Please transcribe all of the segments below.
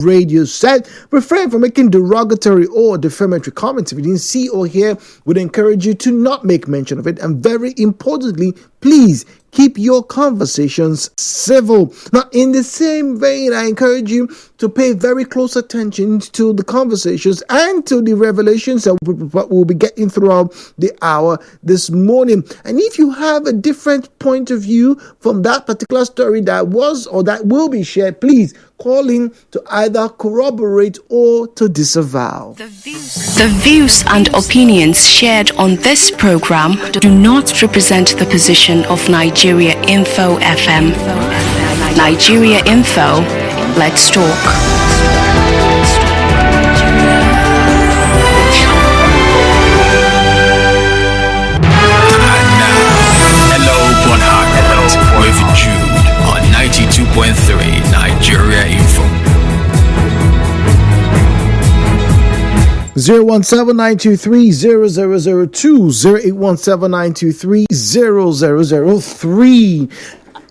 radio set. Refrain from making derogatory or defamatory comments. If you didn't see or hear, would encourage you to not make mention of it. And very importantly, please keep your conversations civil. Now, in the same vein, I encourage you to pay very close attention to the conversations and to the revelations that we'll be getting throughout the hour this morning. And if you have a different point of view from that particular story that was or that will be shared, please call in to either corroborate or to disavow. The views and opinions shared on this program do not represent the position of Nigeria Info FM. Nigeria Info, let's talk. With Jude on 92.3 Nigeria Info. 017-923-0002, 0817923-0003,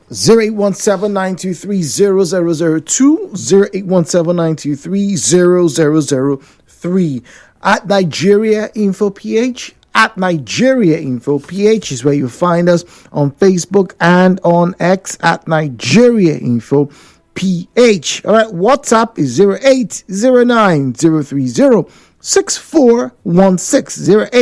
0817923-0002, 0817923-0003. At Nigeria Info PH, at Nigeria Info PH is where you find us on Facebook and on X at Nigeria Info PH. All right, WhatsApp is 0809-030-6416,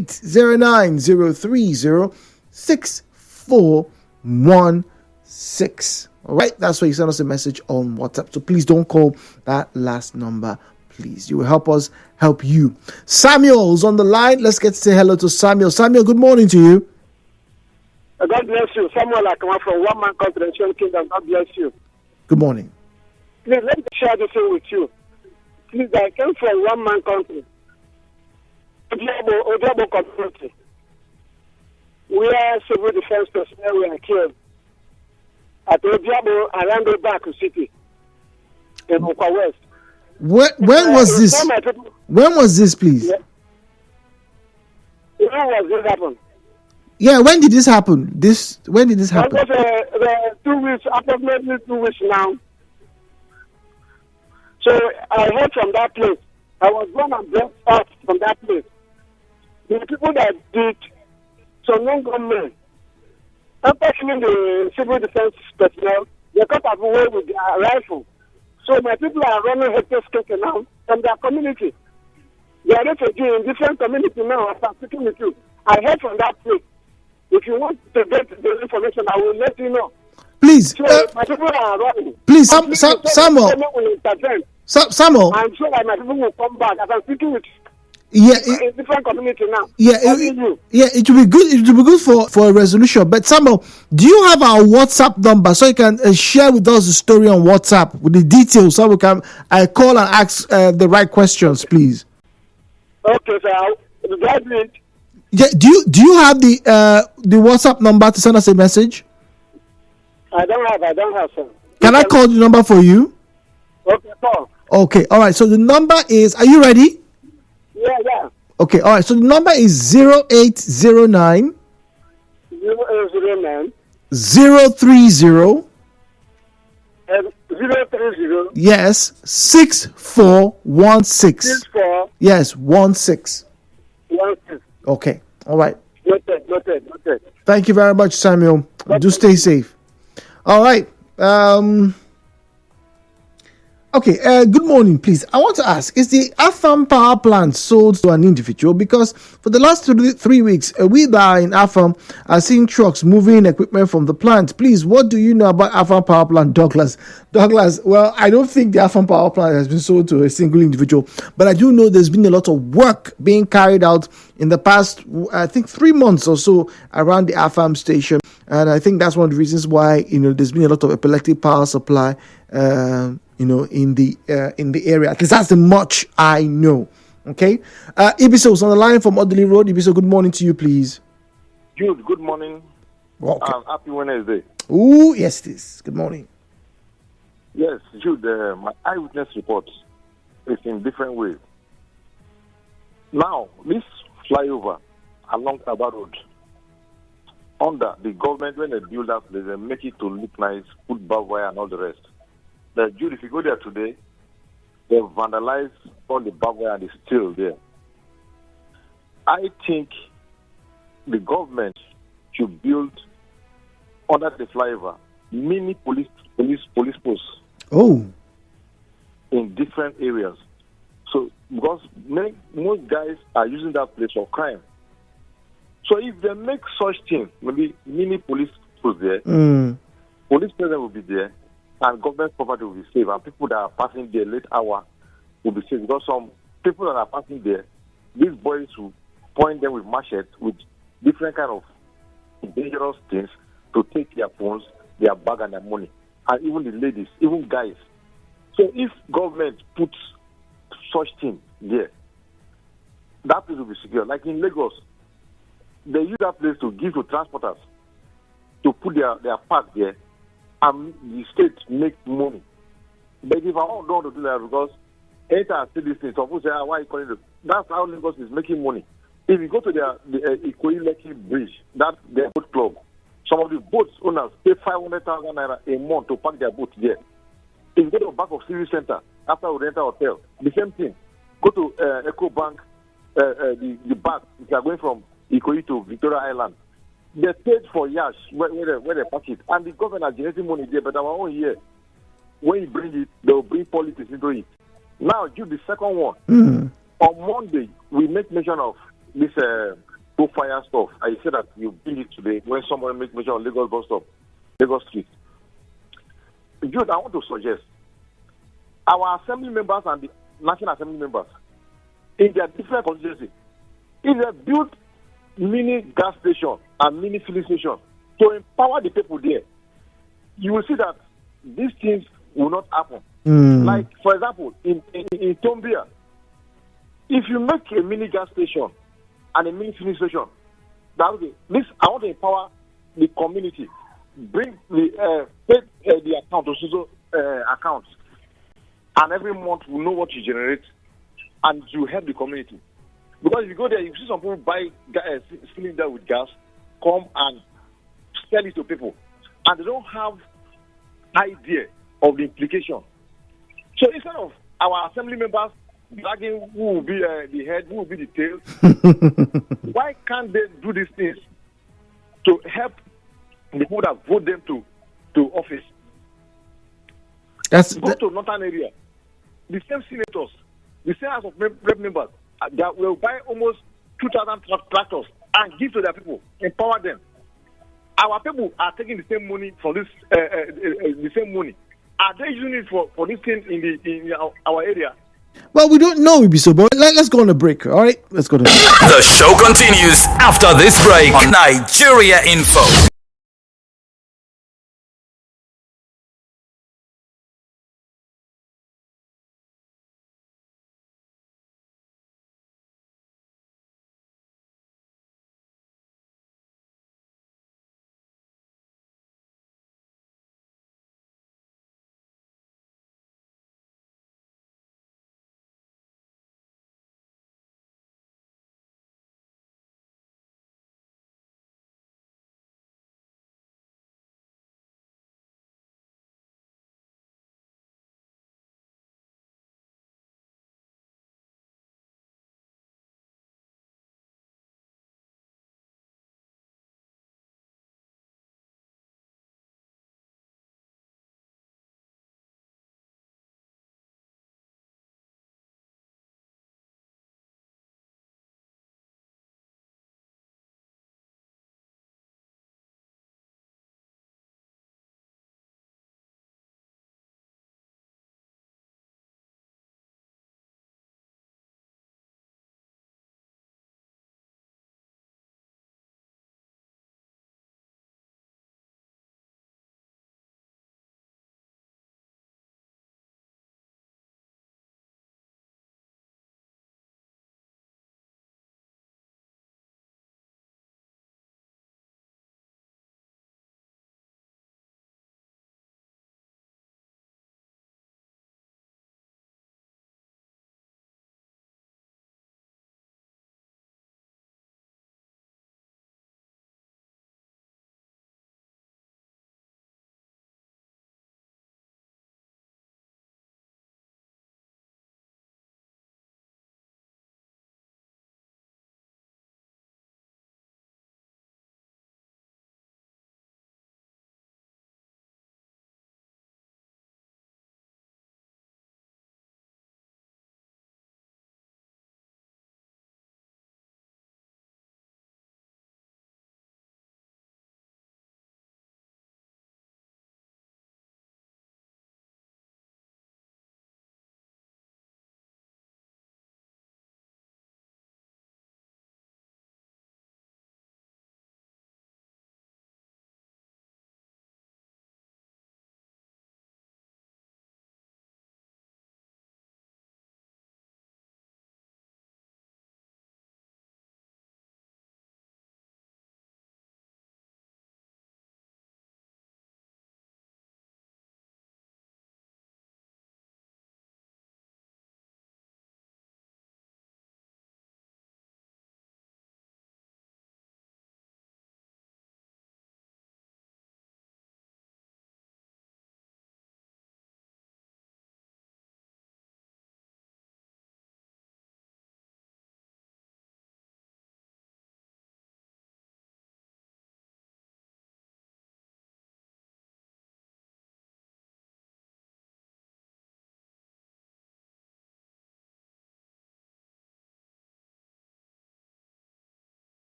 0809-030-6416. All right, that's why you send us a message on WhatsApp. So please don't call that last number. Please, you will help us help you. Samuel is on the line. Let's get to say hello to Samuel. Samuel, good morning to you. God bless you. Samuel, I come from One Man Confidential Kingdom. God bless you. Good morning. Please, let me share this thing with you. Please, I came from One Man Country, Odiabo community. We are civil defense personnel. We are killed at Odiabo around the back city in Okwa West. When was this? When was this, please? Yeah. When was this happen? Yeah, when did this happen? When did this happen? That was 2 weeks, approximately 2 weeks now. So I heard from that place. I was born and brought up from that place. The people that did some non-government, especially the civil defense personnel, they cut away with their rifle. So my people are running hectares now from their community. They are refugees in different communities now. As I'm speaking with you, I heard from that place. If you want to get the information, I will let you know. Please, so my people are running. Please, Samuel. Samuel. I'm sure that my people will come back as I'm speaking with you. Yeah, in different community now. Yeah, it will be good. It will be good for a resolution. But Samuel, do you have our WhatsApp number so you can share with us the story on WhatsApp with the details so we can call and ask the right questions, please? Okay, sir. Yeah. Do you have the WhatsApp number to send us a message? I don't have, sir. Can I call the number for you? Okay, call. Okay. All right. So the number is. Are you ready? Yeah. Okay, all right. So the number is 0809 030 yes 6416 yes 16. Okay, all right. Noted. Thank you very much, Samuel. Do stay safe. All right. Okay, good morning, please. I want to ask, is the Afam power plant sold to an individual? Because for the last 3 weeks, we there in Afam are seeing trucks moving equipment from the plant. Please, what do you know about Afam power plant, Douglas? Douglas, well, I don't think the Afam power plant has been sold to a single individual, but I do know there's been a lot of work being carried out in the past, I think, 3 months or so around the Afam station. And I think that's one of the reasons why, there's been a lot of epileptic power supply, in the area. At least that's the much I know. Okay. Ibiso is on the line from Audley Road. Ibiso, good morning to you, please. Jude, good morning. Okay. Happy Wednesday. Oh, yes, it is. Good morning. Yes, Jude, my eyewitness report is in different ways. Now, this flyover along Aba Road, under the government, when they build up, they make it to look nice, put barbed wire and all the rest. Jude, if you go there today, they vandalize all the barbwire and it's still there. I think the government should build under the flyover mini police posts. Oh. In different areas. So because most guys are using that place for crime. So if they make such things, maybe mini police posts there, police presence will be there, and government property will be safe, and people that are passing there late hour will be safe. Because some people that are passing there, these boys will point them with machetes, with different kind of dangerous things to take their phones, their bag, and their money, and even the ladies, even guys. So if government puts such thing there, that place will be secure. Like in Lagos, they use that place to give to transporters to put their park there, and the state make money. But if I don't want to do that, because anytime I see this thing, some people say, why are you calling it? That's how Lagos is making money. If you go to the Ikoyi-Lekki bridge, that's their boat club. Some of the boats owners pay 500,000 naira a month to park their boat there. If you go to the back of Civic Center, after we enter hotel, the same thing. Go to Eco Bank, the back, if you are going from Ikoyi to Victoria Island. They paid for yash where they park it. And the government are generating money there, but our own here, when you bring it, they will bring politics into it. Now, do the second one. On Monday, we make mention of this fire stuff. I said that you bring it today when someone make mention of Lagos bus stop, Lagos Street. Jude, I want to suggest our assembly members and the National Assembly members in their different constituencies, if they build mini gas station and mini filling station to empower the people there, you will see that these things will not happen. Like, for example, in Tombia, if you make a mini gas station and a mini filling station, I want to empower the community. Bring the account to social accounts, and every month we know what you generate, and you help the community. Because if you go there, you see some people buy cylinder with gas, come and sell it to people, and they don't have idea of the implication. So instead of our assembly members dragging who will be the head, who will be the tail, why can't they do these things to help the people that vote them to office? Go to northern area, the same senators, the same House of Rep members that will buy almost 2,000 tractors and give to their people, empower them. Our people are taking the same money for this, the same money. Are they using it for this thing in our area? Well, we don't know, Ibiso, but let's go on a break, all right? Let's go to The show continues after this break on Nigeria Info.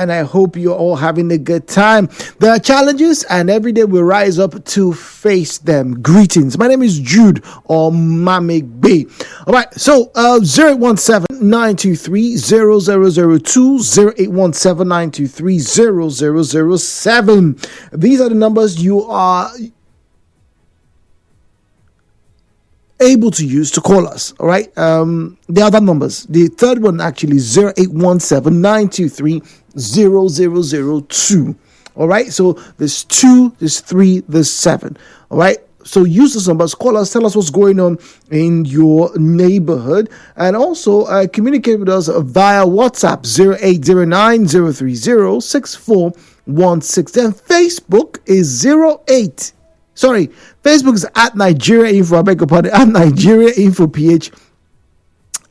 and I hope you're all having a good time. There are challenges, and every day we rise up to face them. Greetings. My name is Jude or Mamik B. All right, so 08179230002, 08179230007. These are the numbers you are able to use to call us. All right, the other numbers, the third one actually 08179230002. all right, so there's 2, there's 3, there's 7. All right, so use those numbers, call us, tell us what's going on in your neighborhood, and also communicate with us via WhatsApp 0809-030-6416. Then Facebook is Facebook is at Nigeria Info. I beg your pardon, at Nigeria Info PH.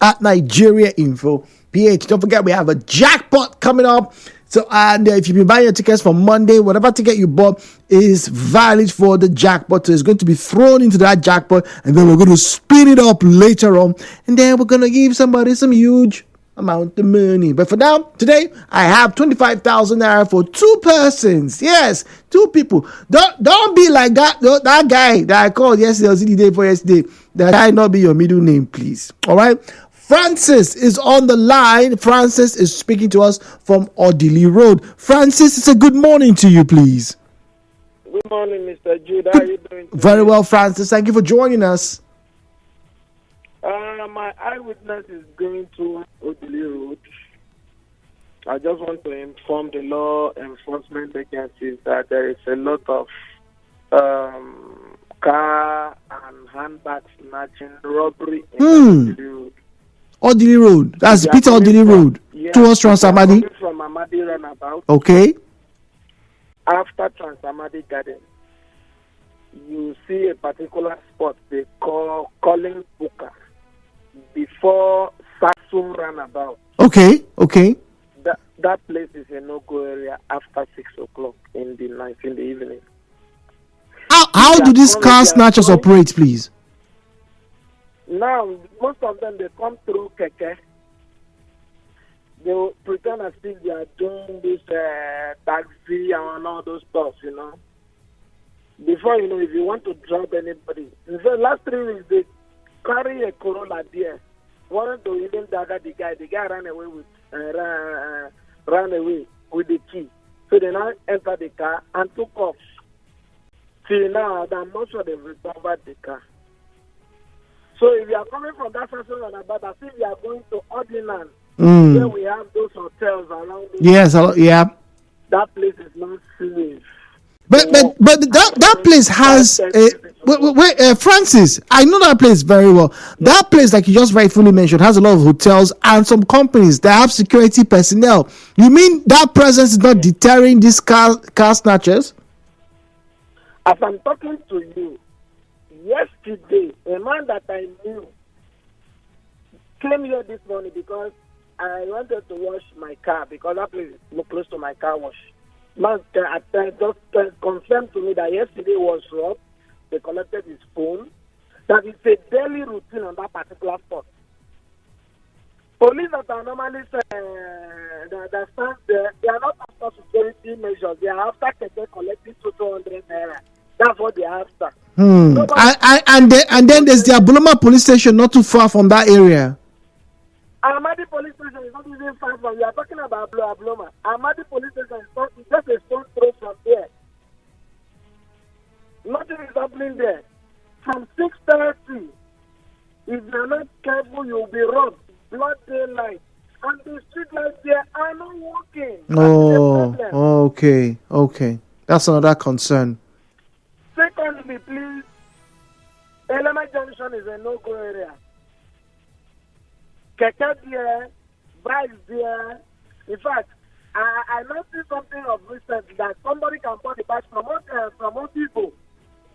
At Nigeria Info PH. Don't forget, we have a jackpot coming up. So, and if you've been buying your tickets for Monday, whatever ticket you bought is valid for the jackpot. So it's going to be thrown into that jackpot, and then we're going to spin it up later on, and then we're going to give somebody some huge amount of money. But for now, today, I have 25,000 naira for 2 persons. Yes, 2 people. Don't be like that guy that I called yesterday or the day before yesterday. That guy not be your middle name, please. All right. Francis is on the line. Francis is speaking to us from Odili Road. Francis, it's a good morning to you, please. Good morning, Mr. Jude. How are you doing today? Very well, Francis. Thank you for joining us. My eyewitness is going to Odili Road. I just want to inform the law enforcement agencies that there is a lot of car and handbag snatching, robbery in Odili Road. Odili Road. That's Peter Odili Road. Towards Transamadi. From Amadi Runabout. Okay. After Transamadi Garden, you see a particular spot they call Calling Booker before Sasum Runabout. Okay. That place is a no-go area after 6 o'clock in the night, in the evening. How do these car snatchers operate, please? Now, most of them, they come through Keke. They will pretend as if they are doing this taxi and all those stuff, you know. Before, you know, if you want to drop anybody. In the last 3 weeks, they carry a Corolla there. Wanted to even dagger the guy. The guy ran away with the key. So they now entered the car and took off. See, now, I'm not sure they've recovered the car. So if you are coming from that person about as if you are going to Ordinance, where we have those hotels around. Yes, yeah. That place is not safe. But that place has Francis, I know that place very well. That place, like you just rightfully mentioned, has a lot of hotels and some companies that have security personnel. You mean that presence is not deterring these car snatchers? As I'm talking to you, yesterday, a man that I knew came here this morning because I wanted to wash my car because that place is close to my car wash. Man just confirmed to me that yesterday was robbed. They collected his phone. That is a daily routine on that particular spot. Police that are normally that stand there, they are not after security measures. They are after collecting 200 naira. That's what they are after. And then there's the Abuloma police station not too far from that area. Amadi police station is not even far from. You are talking about Abuloma. Amadi police station is just a stone throw from there. Nothing is happening there. From 6:30, if you are not careful, you will be robbed. Blood daylight. And the street lights there are not working. Okay. That's another concern. Secondly, please, Elema Junction is a no-go area. Keke there, bikes there. In fact, I noticed something of recent that somebody can put the bike from Otibo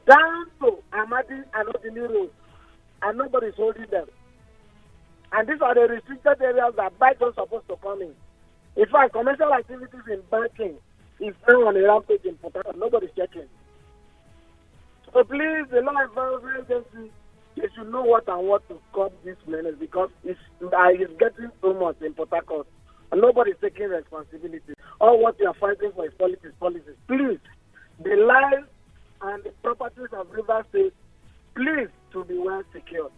down to Amadi and Odili Road, and nobody's holding them. And these are the restricted areas that bikes are supposed to come in. In fact, commercial activities in banking is now on a rampage in Port Harcourt. Nobody's checking. So please, the law enforcement agency, they should know what to curb this menace because it's getting so much in Port Harcourt. and nobody's taking responsibility. All what you are fighting for is politics. Please, the lives and the properties of River State, please, to be well secured.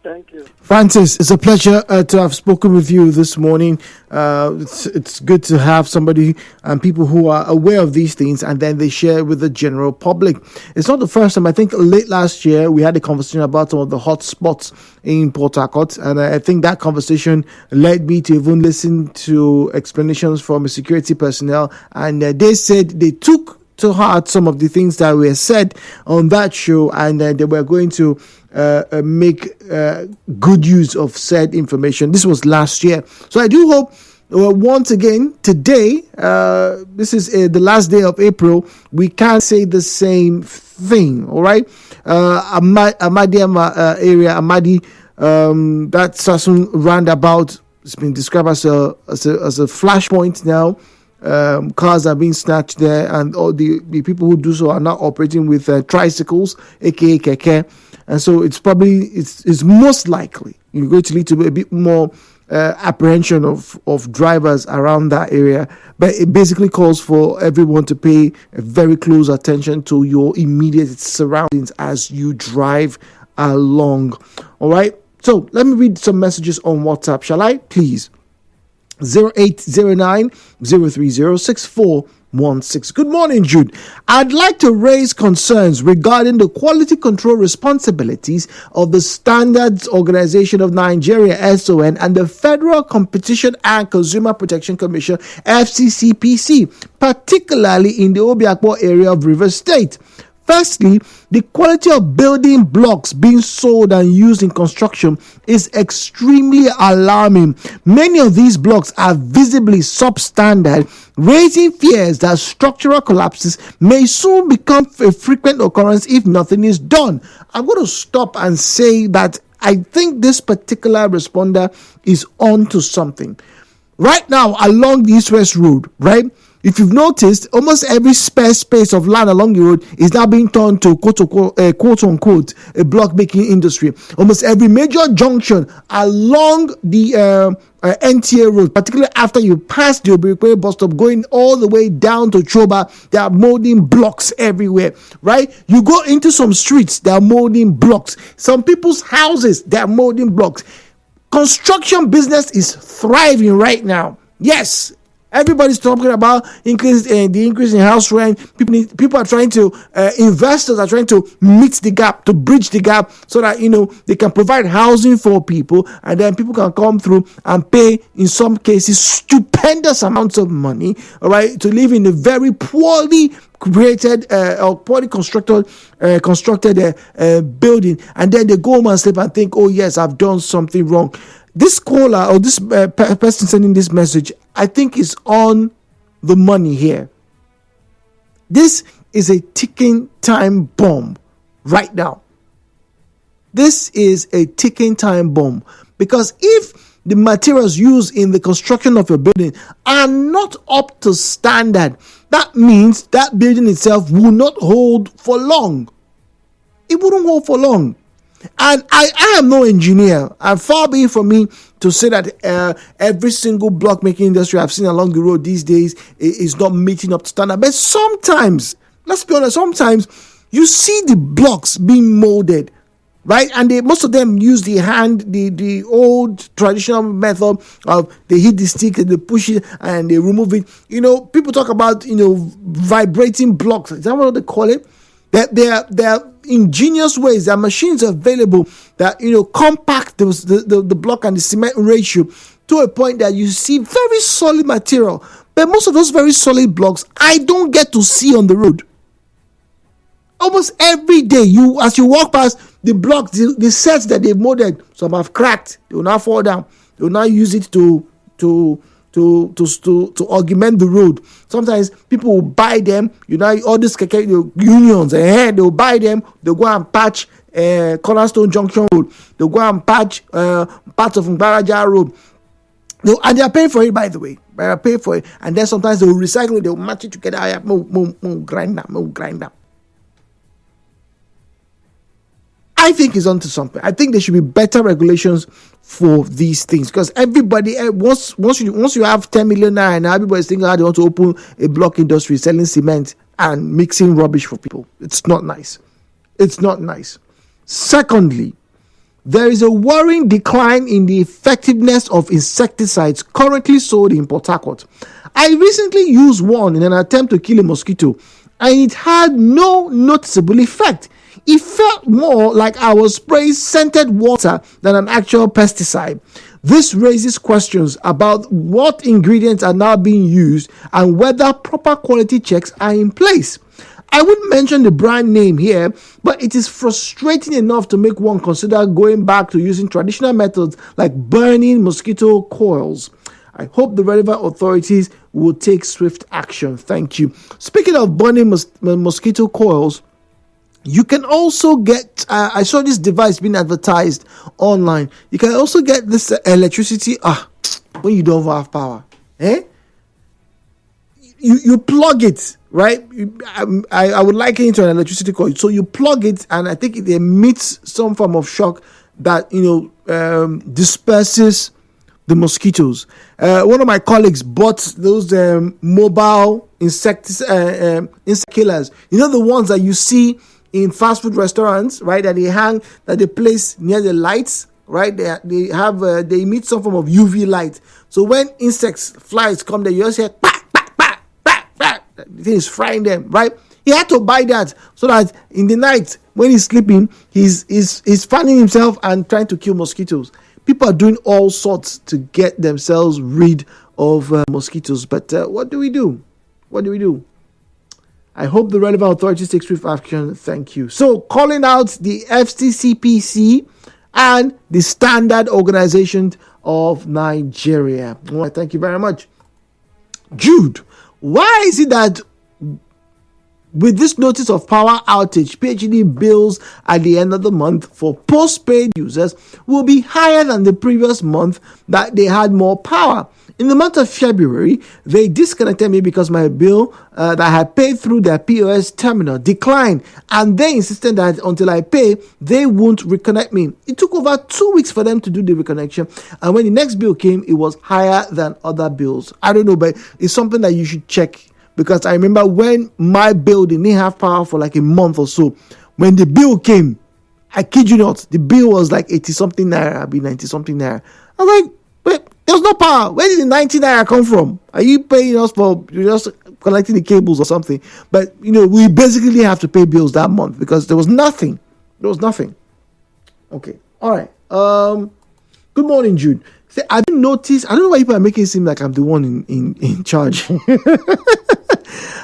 Thank you. Francis, it's a pleasure to have spoken with you this morning. It's good to have somebody and people who are aware of these things and then they share with the general public. It's not the first time. I think late last year we had a conversation about some of the hot spots in Port Harcourt, and I think that conversation led me to even listen to explanations from security personnel, and they said they took to heart some of the things that were said on that show, and they were going to make good use of said information. This was last year. So I do hope once again today, this is the last day of April, we can't say the same thing. All right. Amadi area, Amadi, that Sasun roundabout has been described as a flashpoint now. Cars are being snatched there, and all the people who do so are now operating with tricycles, aka keke, and so it's most likely going to lead to a bit more apprehension of drivers around that area. But it basically calls for everyone to pay a very close attention to your immediate surroundings as you drive along. All right, so let me read some messages on WhatsApp, shall I, please? 0809-030-6416. Good morning, Jude. I'd like to raise concerns regarding the quality control responsibilities of the Standards Organization of Nigeria, SON, and the Federal Competition and Consumer Protection Commission, FCCPC, particularly in the Obiakpo area of Rivers State. Firstly, the quality of building blocks being sold and used in construction is extremely alarming. Many of these blocks are visibly substandard, raising fears that structural collapses may soon become a frequent occurrence if nothing is done. I'm going to stop and say that I think this particular responder is onto something. Right now, along the East-West Road, right? If you've noticed, almost every spare space of land along the road is now being turned to quote unquote a block making industry. Almost every major junction along the NTA road, particularly after you pass the Obirikwe bus stop going all the way down to Choba, there are molding blocks everywhere, right? You go into some streets, there are molding blocks. Some people's houses, there are molding blocks. Construction business is thriving right now. Yes. Everybody's talking about the increase in house rent. People are trying to, investors are trying to meet the gap, to bridge the gap, so that they can provide housing for people, and then people can come through and pay, in some cases, stupendous amounts of money, all right, to live in a very poorly created or poorly constructed building, and then they go home and sleep and think, oh yes, I've done something wrong. This caller or this person sending this message, I think, is on the money here. This is a ticking time bomb right now. This is a ticking time bomb, because if the materials used in the construction of a building are not up to standard, that means that building itself will not hold for long. It wouldn't hold for long. And I am no engineer, and far be it from me to say that every single block making industry I've seen along the road these days is not meeting up to standard. But sometimes, let's be honest, sometimes you see the blocks being molded, right? And most of them use the old traditional method of they hit the stick and they push it and they remove it. People talk about vibrating blocks. Is that what they call it? There are ingenious ways. There are machines available that compact the block and the cement ratio to a point that you see very solid material. But most of those very solid blocks I don't get to see on the road. Almost every day, as you walk past the blocks, the sets that they've molded, some have cracked. They will now fall down. They will now use it to augment the road. Sometimes people will buy them, all these unions, they will buy them, they'll go and patch Cornerstone Junction Road, they'll go and patch parts of Mbaraja Road. And they are paying for it, by the way. They are paying for it. And then sometimes they will recycle it, they will match it together. Grind them. I think it's onto something. I think there should be better regulations for these things, because everybody once you have 10 million naira now, everybody's thinking how they want to open a block industry selling cement and mixing rubbish for people. It's not nice. It's not nice. Secondly, there is a worrying decline in the effectiveness of insecticides currently sold in Port Harcourt. I recently used one in an attempt to kill a mosquito, and it had no noticeable effect. It felt more like I was spraying scented water than an actual pesticide. This raises questions about what ingredients are now being used and whether proper quality checks are in place. I wouldn't mention the brand name here, but it is frustrating enough to make one consider going back to using traditional methods like burning mosquito coils. I hope the relevant authorities will take swift action. Thank you. Speaking of burning mosquito coils, you can also get, I saw this device being advertised online. You can also get this electricity, when you don't have power. You plug it, right? I would liken it to an electricity coil. So you plug it, and I think it emits some form of shock that, disperses the mosquitoes. One of my colleagues bought those mobile insect killers. The ones that you see in fast food restaurants, right? That they place near the lights, right? They emit some form of UV light. So when flies come there, you just hear bah, bah, bah, bah, bah. The thing is frying them, right? He had to buy that so that in the night when he's sleeping, he's fanning himself and trying to kill mosquitoes. People are doing all sorts to get themselves rid of mosquitoes. But what do we do? I hope the relevant authorities take swift action. Thank you. So, calling out the FCCPC and the Standard Organization of Nigeria. Well, thank you very much. Jude, why is it that with this notice of power outage, PHD bills at the end of the month for postpaid users will be higher than the previous month that they had more power? In the month of February, they disconnected me because my bill that I had paid through their POS terminal declined, and they insisted that until I pay, they won't reconnect me. It took over 2 weeks for them to do the reconnection, and when the next bill came, it was higher than other bills. I don't know, but it's something that you should check, because I remember when my bill didn't have power for like a month or so. When the bill came, I kid you not, the bill was like 80-something naira, I'll be 90-something naira. I was like, wait, there's no power. Where did the 90 naira come from? Are you paying us for you're just collecting the cables or something? But, we basically have to pay bills that month because there was nothing. Okay. All right. Good morning, Jude. Have you noticed? I don't know why people are making it seem like I'm the one in charge.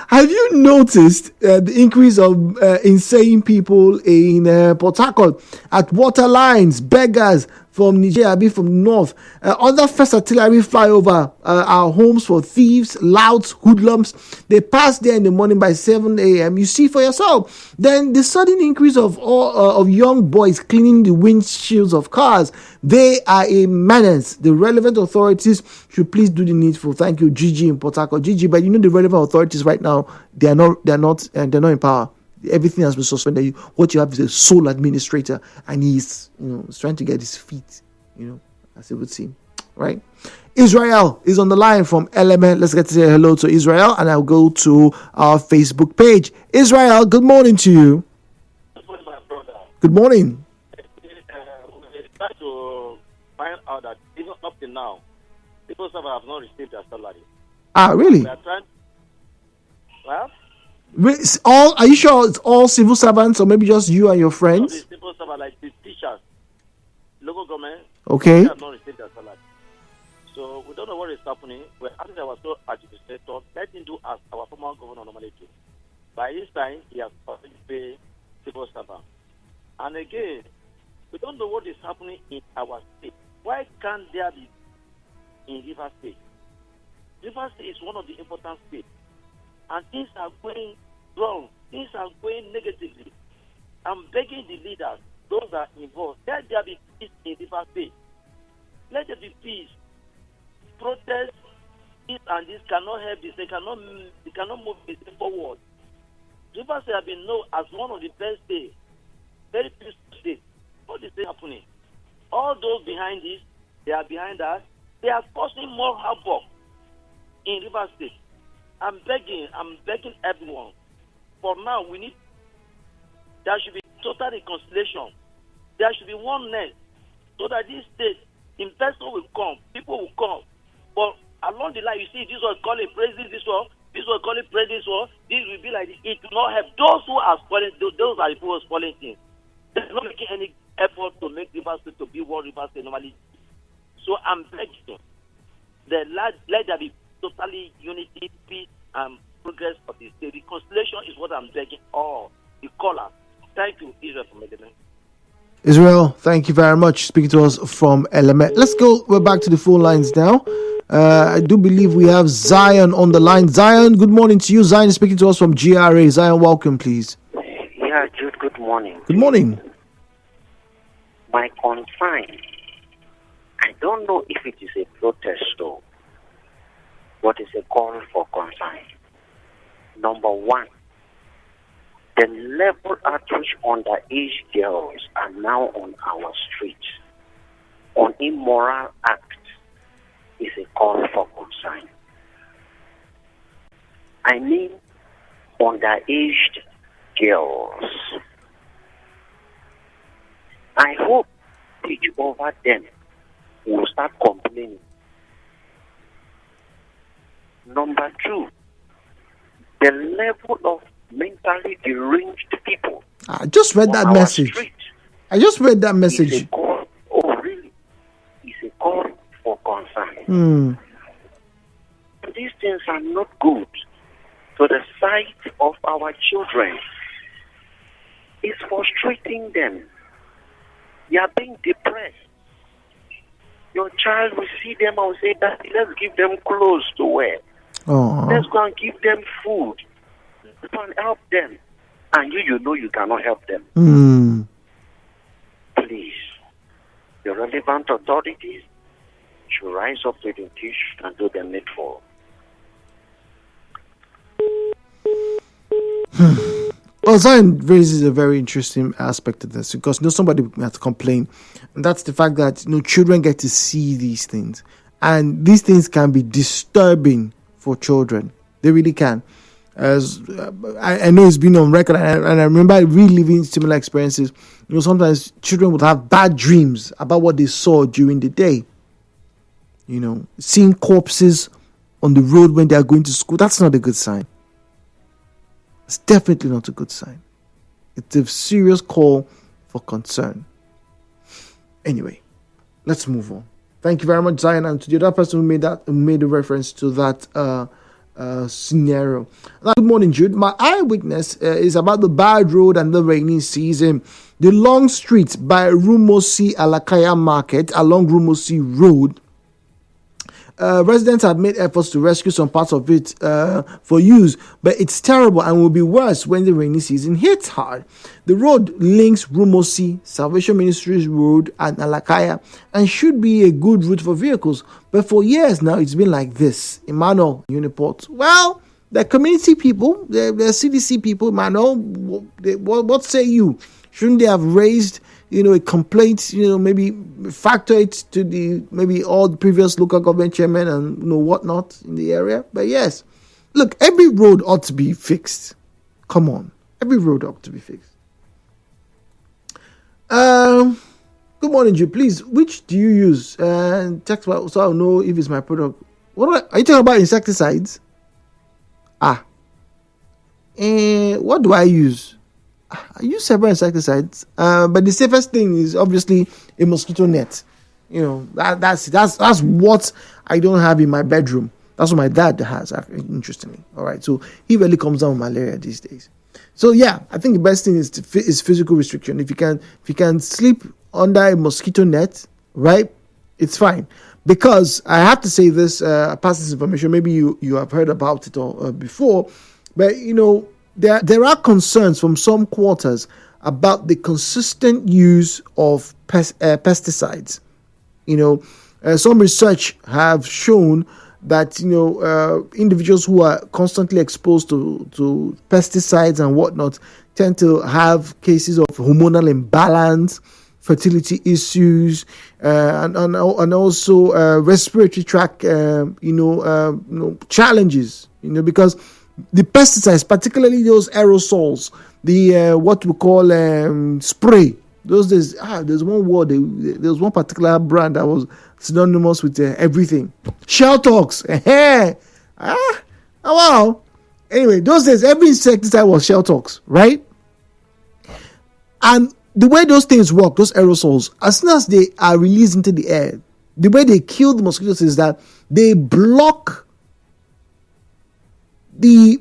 Have you noticed the increase of insane people in Port Harcourt at water lines, beggars from Nigeria, from north? Other first artillery fly over our homes for thieves, louts, hoodlums. They pass there in the morning by 7 a.m. You see for yourself. Then the sudden increase of young boys cleaning the windshields of cars. They are a menace. The relevant authorities should please do the needful. Thank you, Gigi in Port Harcourt. Gigi, but the relevant authorities right now, they're not in power. Everything has been suspended. What you have is a sole administrator, and he's trying to get his feet, as it would seem, right? Israel is on the line from Element. Let's get to say hello to Israel, and I'll go to our Facebook page. Israel, good morning to you. Good morning. We try to find out that even up to now, people have not received their salary. Really? We are trying. Well. Are you sure it's all civil servants, or maybe just you and your friends? The civil servants, like the teachers, local government, okay, they have not received their salary. So we don't know what is happening. We're asking our sole administrator, let him do as our former governor normally do. By this time, he has already paid civil servants. And again, we don't know what is happening in our state. Why can't there be in Rivers State? Rivers State is one of the important states. And things are going wrong. Things are going negatively. I'm begging the leaders, those that are involved, let there be peace in Rivers State. Let there be peace. Protest, this and this cannot help this. They cannot move this forward. Rivers State have been known as one of the best states, very peaceful states. What is happening? All those behind this, they are behind us. They are causing more havoc in River State. I'm begging everyone. For now, there should be total reconciliation. There should be oneness so that this state, investors will come, people will come. But along the line, you see, this was calling praises, this was calling praises, this will be like it will not help. Those who are spoiling, those are the people who are spoiling things. They're not making any effort to make River State to be what River State normally is. So I'm begging let there be totally unity, peace, and progress of the state. Reconciliation is what I'm begging all the callers. Thank you, Israel from Element. Israel, thank you very much. Speaking to us from Element. We're back to the phone lines now. I do believe we have Zion on the line. Zion, good morning to you. Zion is speaking to us from GRA. Zion, welcome, please. Yeah, Jude, good morning. Good morning. My concern, I don't know if it is a protest though, but it's a call for concern. Number one, the level at which underage girls are now on our streets on immoral act is a call for concern. I mean, underage girls. I hope each over them will start complaining. Number two, the level of mentally deranged people. I just read that message. It's a call, really? It's a call for concern. These things are not good to the sight of our children. It's frustrating them. They are being depressed. Your child will see them and will say, Daddy, let's give them clothes to wear. Let's go and give them food. Let's go and help them. And you know you cannot help them. Please, the relevant authorities should rise up to the occasion and do the needful. Well, Zion raises a very interesting aspect of this because somebody has to complain, and that's the fact that children get to see these things, and these things can be disturbing for children. They really can. As I know it's been on record, and I remember reliving similar experiences. Sometimes children would have bad dreams about what they saw during the day. Seeing corpses on the road when they are going to school, that's not a good sign. It's definitely not a good sign. It's a serious call for concern. Anyway, let's move on. Thank you very much, Zion, and to the other person who made a reference to that scenario. Now, good morning, Jude. My eyewitness is about the bad road and the rainy season. The long street by Rumosi Alakaya Market along Rumosi Road. Residents have made efforts to rescue some parts of it for use, but it's terrible and will be worse when the rainy season hits hard. The road links Rumosi, Salvation Ministries Road, and Alakaya, and should be a good route for vehicles. But for years now, it's been like this. Emmanuel, Uniport. Well, the community people, the CDC people, Emmanuel, what say you? Shouldn't they have raised a complaint, maybe factor it to maybe all the previous local government chairmen and whatnot in the area? But yes, look, every road ought to be fixed. Come on, every road ought to be fixed. Good morning, Jude. Please, which do you use? Text so I'll know if it's my product. What are you talking about? Insecticides? What do I use? I use several insecticides, but the safest thing is obviously a mosquito net. That's what I don't have in my bedroom. That's what my dad has, interestingly. All right, so he really comes down with malaria these days. So yeah, I think the best thing is physical restriction. If you can sleep under a mosquito net, right, it's fine. Because I have to say this, pass this information. Maybe you have heard about it before, but There are concerns from some quarters about the consistent use of pesticides. Some research have shown that individuals who are constantly exposed to pesticides and whatnot tend to have cases of hormonal imbalance, fertility issues, and also respiratory tract, challenges. Because the pesticides, particularly those aerosols, the what we call spray. Those days, there's one word. There's one particular brand that was synonymous with everything. Sheltox. Wow. Anyway, those days, every insecticide was Sheltox, right? And the way those things work, those aerosols, as soon as they are released into the air, the way they kill the mosquitoes is that they block the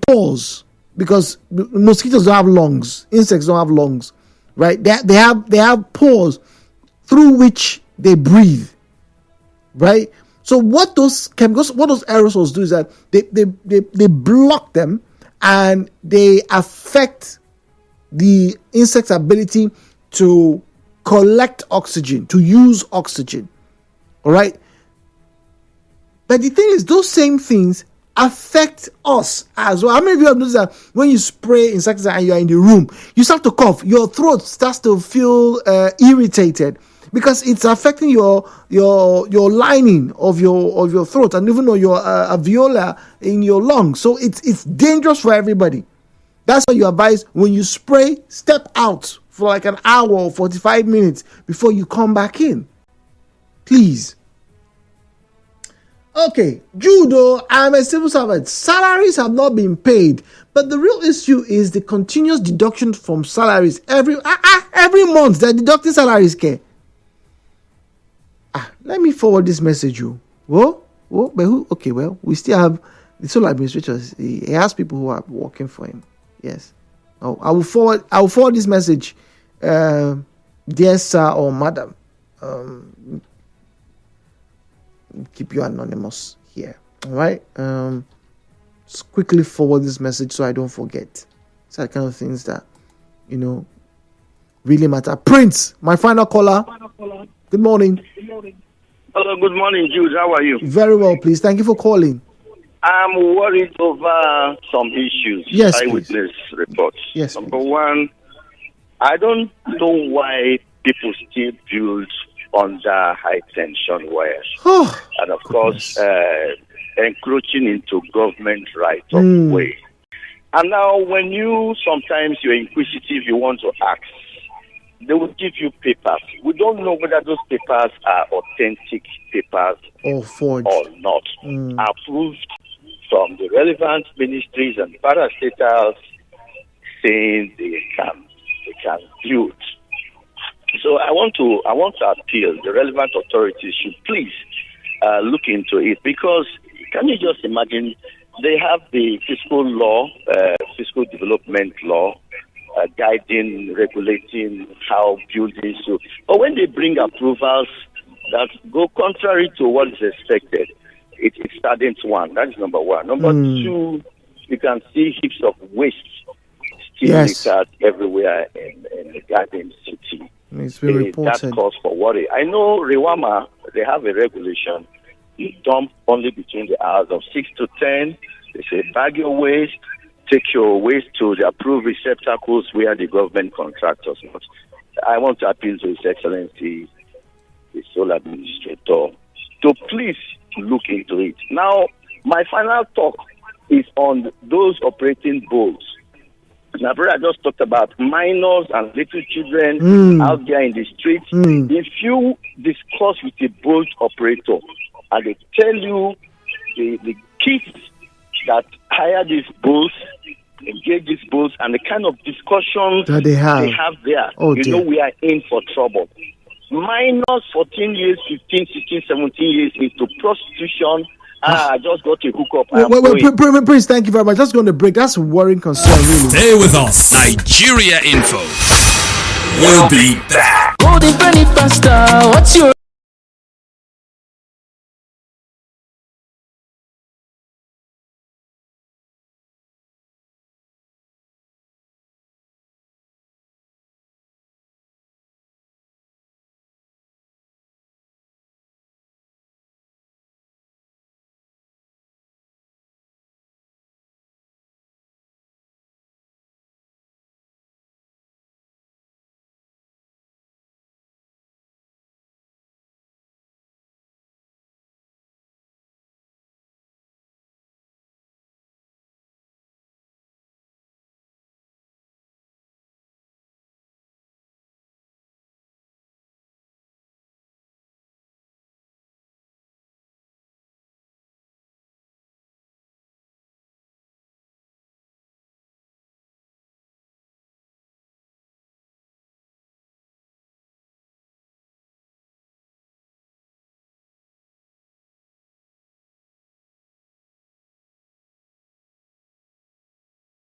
pores, because mosquitoes don't have lungs, insects don't have lungs, right? They have pores through which they breathe, right? So what those chemicals, what those aerosols do is that they block them, and they affect the insect's ability to collect oxygen, to use oxygen. All right. But the thing is, those same things affect us as well. How many of you have noticed that when you spray insecticide and you are in the room, you start to cough, your throat starts to feel irritated, because it's affecting your lining of your throat, and even though your alveoli in your lungs. So it's dangerous for everybody. That's why you advise, when you spray, step out for like an hour or 45 minutes before you come back in. Please. Okay, Judo, I'm a civil servant. Salaries have not been paid, but the real issue is the continuous deduction from salaries. Every month they're deducting salaries. Let me forward this message. But who? Okay, well, we still have the sole administrators. He has people who are working for him. Yes. I will forward this message, dear sir or madam. Keep you anonymous here. All right. Just quickly forward this message so I don't forget. It's that kind of things that really matter. Prince, my final caller. Good morning. Hello, good morning, Jude. How are you? Very well, please. Thank you for calling. I'm worried over some issues. Yes, eyewitness reports. Yes. Number one, I don't know why people still build under high tension wires, and of course, encroaching into government right of way. And now, when sometimes you're inquisitive, you want to ask, they will give you papers. We don't know whether those papers are authentic papers or forged or not, approved from the relevant ministries and parastatals, saying they can build. So I want to appeal. The relevant authorities should please look into it, because can you just imagine, they have the fiscal law, fiscal development law, guiding, regulating how buildings should. But when they bring approvals that go contrary to what is expected, it saddens one. That is number one. Number two, you can see heaps of waste still littered everywhere in the Garden City. It's been reported. That cause for worry. I know Rewama, they have a regulation. You dump only between the hours of 6 to 10. They say bag your waste, take your waste to the approved receptacles where the government contractors. I want to appeal to His Excellency, the sole administrator, to please look into it. Now, my final talk is on those operating boats. My brother just talked about minors and little children out there in the streets. If you discuss with a boat operator and they tell you the kids that hire these boats, engage these boats, and the kind of discussions that they have there, we are in for trouble. Minors 14 years, 15, 16, 17 years into prostitution. I just got a hookup. Prince, thank you very much. Let's go on the break. That's a worrying concern, really. Stay with us. Nigeria Info. We'll be back. Golden penny pasta, what's your